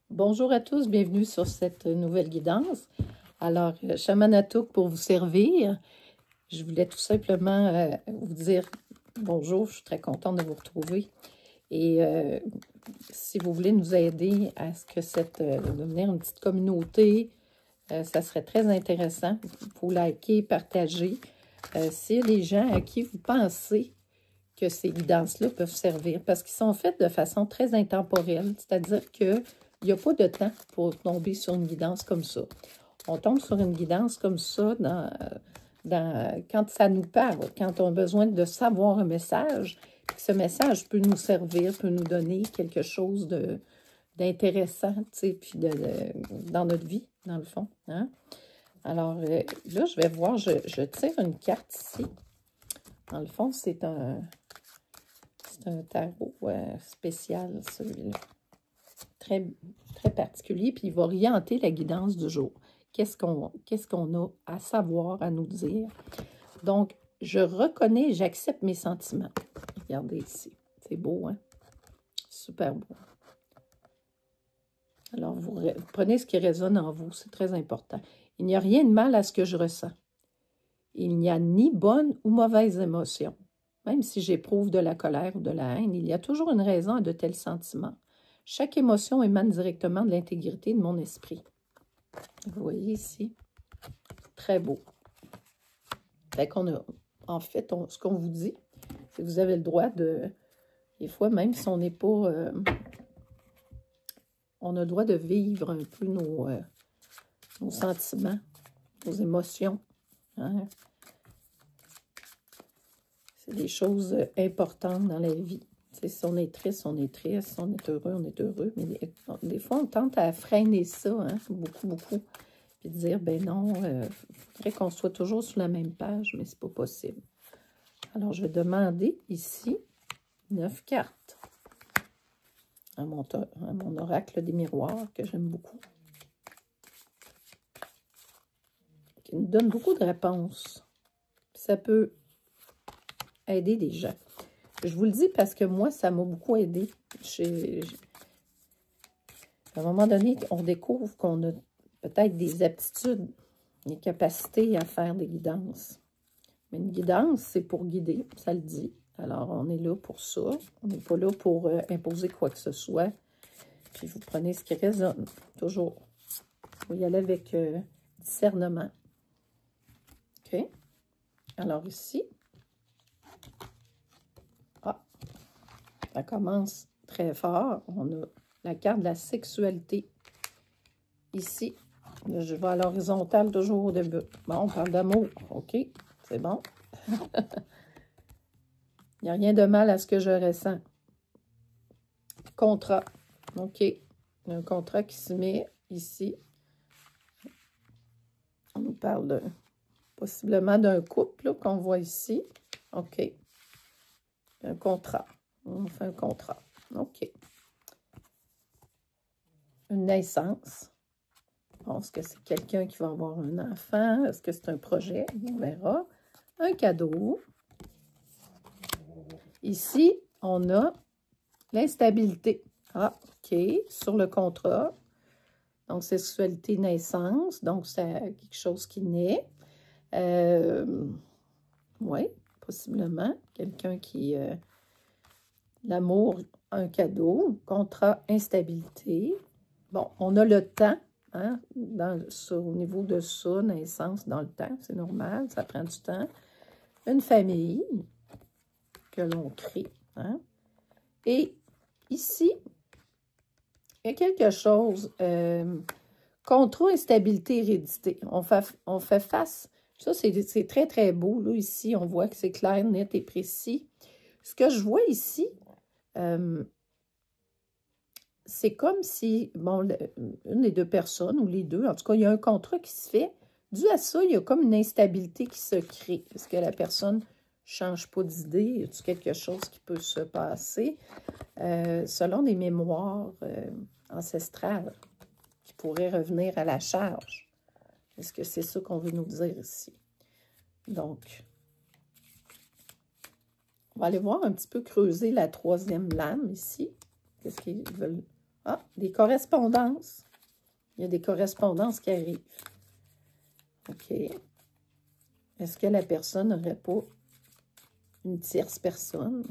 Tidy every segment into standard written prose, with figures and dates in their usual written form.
Bonjour à tous, bienvenue sur cette nouvelle guidance. Alors, Chamanatouk pour vous servir. Je voulais tout simplement vous dire bonjour, je suis très contente de vous retrouver. Et si vous voulez nous aider à ce que devenir une petite communauté, ça serait très intéressant. Vous liker, partager. S'il y a des gens à qui vous pensez que ces guidances-là peuvent servir, parce qu'ils sont faites de façon très intemporelle, c'est-à-dire que il n'y a pas de temps pour tomber sur une guidance comme ça. On tombe sur une guidance comme ça quand ça nous parle, quand on a besoin de savoir un message. Ce message peut nous servir, peut nous donner quelque chose d'intéressant, tu sais, puis dans notre vie, dans le fond. Hein? Alors, là, je vais voir, je tire une carte ici. Dans le fond, c'est un tarot spécial, celui-là. Très, très particulier, puis il va orienter la guidance du jour. Qu'est-ce qu'on a à savoir, à nous dire? Donc, je reconnais et j'accepte mes sentiments. Regardez ici. C'est beau, hein? Super beau. Alors, vous prenez ce qui résonne en vous. C'est très important. Il n'y a rien de mal à ce que je ressens. Il n'y a ni bonne ou mauvaise émotion. Même si j'éprouve de la colère ou de la haine, il y a toujours une raison à de tels sentiments. Chaque émotion émane directement de l'intégrité de mon esprit. Vous voyez ici, très beau. Fait qu'on a, en fait, ce qu'on vous dit, c'est que vous avez le droit de, des fois, même si on n'est pas, on a le droit de vivre un peu nos sentiments, nos émotions. Hein? C'est des choses importantes dans la vie. T'sais, si on est triste, on est triste. Si on est heureux, on est heureux. Mais des fois, on tente à freiner ça, hein, beaucoup, beaucoup. Puis dire, ben non, il faudrait qu'on soit toujours sur la même page, mais c'est pas possible. Alors, je vais demander ici 9 cartes à mon oracle des miroirs, que j'aime beaucoup. Qui nous donne beaucoup de réponses. Ça peut aider des gens. Je vous le dis parce que moi, ça m'a beaucoup aidé. À un moment donné, on découvre qu'on a peut-être des aptitudes, des capacités à faire des guidances. Mais une guidance, c'est pour guider, ça le dit. Alors, on est là pour ça. On n'est pas là pour imposer quoi que ce soit. Puis, vous prenez ce qui résonne, toujours. Il faut y aller avec discernement. OK? Alors, ici, ça commence très fort. On a la carte de la sexualité. Ici, je vais à l'horizontale toujours au début. Bon, on parle d'amour. OK, c'est bon. Il n'y a rien de mal à ce que je ressens. Contrat. OK. Il y a un contrat qui se met ici. On nous parle possiblement d'un couple qu'on voit ici. OK. Un contrat. On fait un contrat. OK. Une naissance. Bon, est-ce que c'est quelqu'un qui va avoir un enfant? Est-ce que c'est un projet? On verra. Un cadeau. Ici, on a l'instabilité. Ah, OK. Sur le contrat. Donc, sexualité, naissance. Donc, c'est quelque chose qui naît. Oui, possiblement. Quelqu'un qui... l'amour, un cadeau. Contrat, instabilité. Bon, on a le temps. Hein, au niveau de ça, naissance, dans le temps, c'est normal, ça prend du temps. Une famille que l'on crée. Hein. Et ici, il y a quelque chose, contrat, instabilité, hérédité. On fait face, ça c'est très très beau, là, ici, on voit que c'est clair, net et précis. Ce que je vois ici, c'est comme si, bon, une des deux personnes, ou les deux, en tout cas, il y a un contrat qui se fait. Dû à ça, il y a comme une instabilité qui se crée. Est-ce que la personne ne change pas d'idée? Y a-t-il quelque chose qui peut se passer? Selon des mémoires ancestrales qui pourraient revenir à la charge. Est-ce que c'est ça qu'on veut nous dire ici? Donc, on va aller voir un petit peu creuser la troisième lame ici. Qu'est-ce qu'ils veulent Ah, des correspondances. Il y a des correspondances qui arrivent. OK. Est-ce que la personne n'aurait pas une tierce personne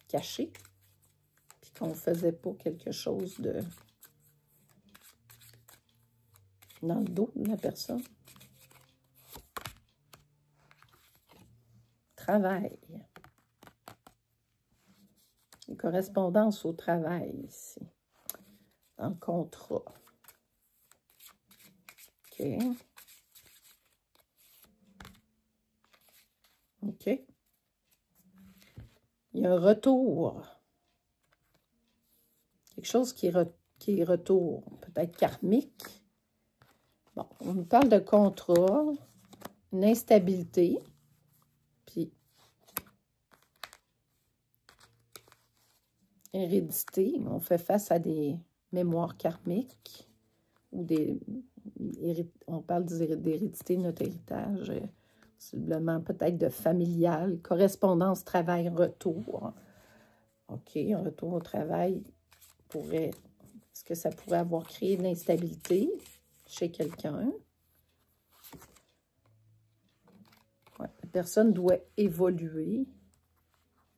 cachée? Puis qu'on ne faisait pas quelque chose de... dans le dos de la personne? Travail. Une correspondance au travail ici. En contrat. OK. OK. Il y a un retour. Quelque chose qui est retour. Peut-être karmique. Bon, on nous parle de contrat, une instabilité. Puis, hérédité. On fait face à des mémoires karmiques. Ou des... On parle d'hérédité de notre héritage. Possiblement peut-être de familial, correspondance, travail, retour. OK, un retour au travail pourrait... Est-ce que ça pourrait avoir créé de l'instabilité chez quelqu'un? Ouais, la personne doit évoluer.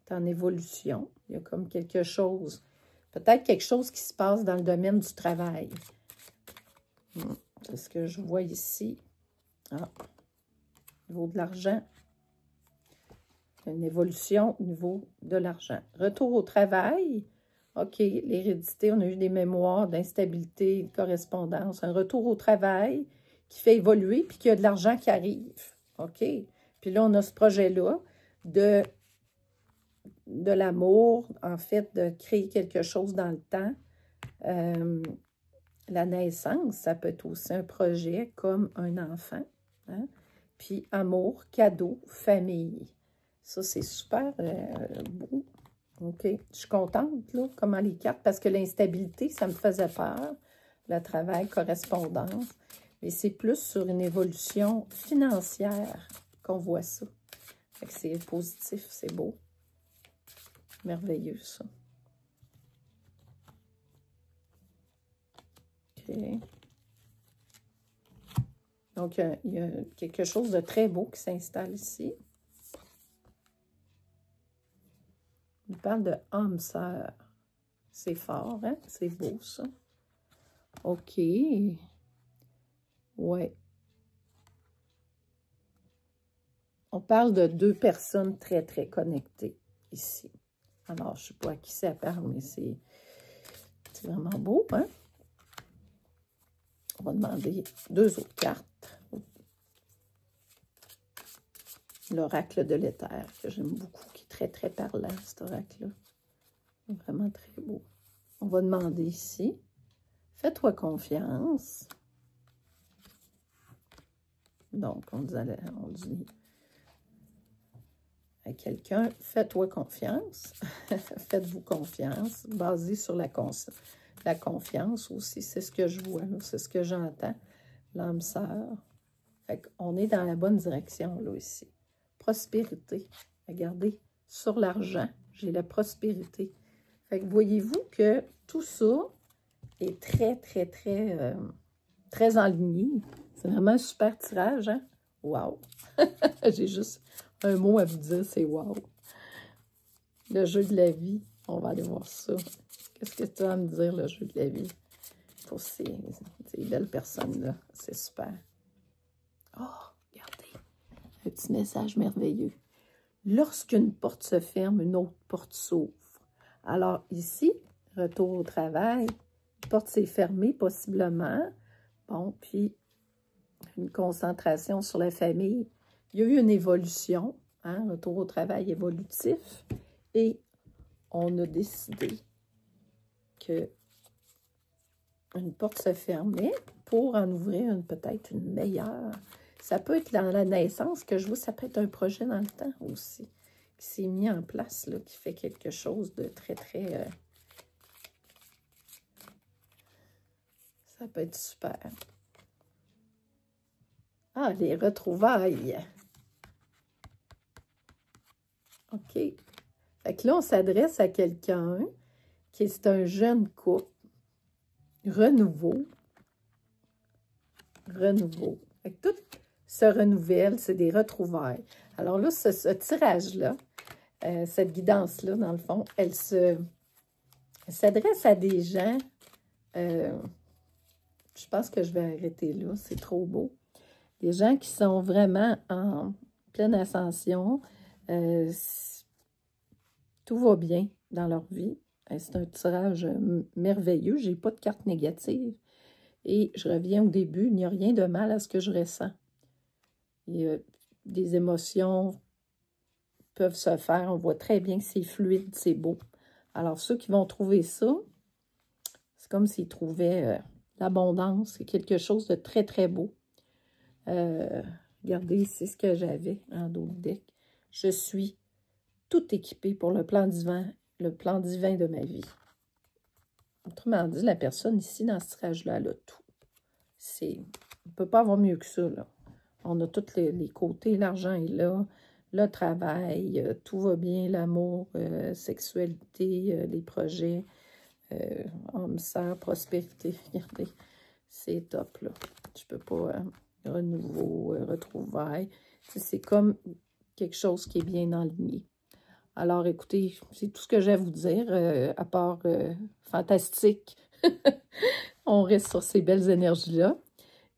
C'est en évolution. Il y a comme quelque chose, peut-être quelque chose qui se passe dans le domaine du travail. C'est ce que je vois ici. Ah. Au niveau de l'argent, une évolution au niveau de l'argent. Retour au travail, OK, l'hérédité, on a eu des mémoires d'instabilité, de correspondance. Un retour au travail qui fait évoluer, puis qu'il y a de l'argent qui arrive, OK? Puis là, on a ce projet-là de l'amour, en fait, de créer quelque chose dans le temps. La naissance, ça peut être aussi un projet comme un enfant, hein? Puis amour, cadeau, famille. Ça, c'est super beau. OK. Je suis contente, là, comment les cartes, parce que l'instabilité, ça me faisait peur. Le travail, correspondance. Mais c'est plus sur une évolution financière qu'on voit ça. Fait que c'est positif, c'est beau. Merveilleux, ça. OK. Donc, il y a quelque chose de très beau qui s'installe ici. Il parle de âme sœur. C'est fort, hein? C'est beau, ça. OK. Ouais. On parle de deux personnes très, très connectées ici. Alors, je ne sais pas à qui ça parle, mais c'est vraiment beau, hein? On va demander deux autres cartes. L'oracle de l'éther, que j'aime beaucoup, qui est très, très parlant, cet oracle-là. Vraiment très beau. On va demander ici, fais-toi confiance. Donc, on dit à quelqu'un, fais-toi confiance. Faites-vous confiance, basé sur la confiance aussi. C'est ce que je vois, c'est ce que j'entends. L'âme sœur. Fait qu'on est dans la bonne direction, là, ici. Prospérité. Regardez, sur l'argent, j'ai la prospérité. Fait que voyez-vous que tout ça est très, très, très, très enligné. C'est vraiment un super tirage, hein? Wow! J'ai juste un mot à vous dire, c'est wow! Le jeu de la vie, on va aller voir ça. Qu'est-ce que tu vas me dire, le jeu de la vie? Pour ces belles personnes-là, c'est super. Oh, regardez! Un petit message merveilleux. Lorsqu'une porte se ferme, une autre porte s'ouvre. Alors ici, retour au travail, une porte s'est fermée possiblement. Bon, puis une concentration sur la famille. Il y a eu une évolution, hein, retour au travail évolutif. Et on a décidé que une porte se fermait pour en ouvrir peut-être une meilleure. Ça peut être dans la naissance que je vois, ça peut être un projet dans le temps aussi, qui s'est mis en place, là, qui fait quelque chose de très, très... ça peut être super. Ah, les retrouvailles. OK. Fait que là, on s'adresse à quelqu'un qui est un jeune couple. renouveau. Renouveau. Fait que tout se renouvelle, c'est des retrouvailles. Alors là, ce tirage-là, cette guidance-là, dans le fond, elle s'adresse à des gens. Je pense que je vais arrêter là, c'est trop beau. Des gens qui sont vraiment en pleine ascension. Tout va bien dans leur vie. C'est un tirage merveilleux. Je n'ai pas de carte négative. Et je reviens au début, il n'y a rien de mal à ce que je ressens. Des émotions peuvent se faire. On voit très bien que c'est fluide, c'est beau. Alors, ceux qui vont trouver ça, c'est comme s'ils trouvaient l'abondance. C'est quelque chose de très, très beau. Regardez, c'est ce que j'avais en dos de deck. Je suis tout équipée pour le plan divin de ma vie. Autrement dit, la personne ici, dans ce tirage-là, elle a tout. On ne peut pas avoir mieux que ça, là. On a tous les côtés, l'argent est là, le travail, tout va bien, l'amour, sexualité, les projets, homme, sœur, prospérité. Regardez, c'est top, là. Je peux pas... renouveau, retrouvailles. C'est comme quelque chose qui est bien aligné. Alors, écoutez, c'est tout ce que j'ai à vous dire, à part fantastique. On reste sur ces belles énergies-là.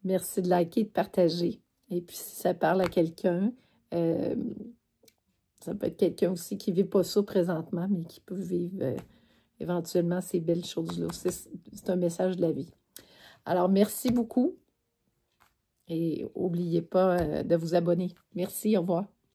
Merci de liker, de partager. Et puis, si ça parle à quelqu'un, ça peut être quelqu'un aussi qui ne vit pas ça présentement, mais qui peut vivre éventuellement ces belles choses-là. C'est un message de la vie. Alors, merci beaucoup. Et n'oubliez pas de vous abonner. Merci, au revoir.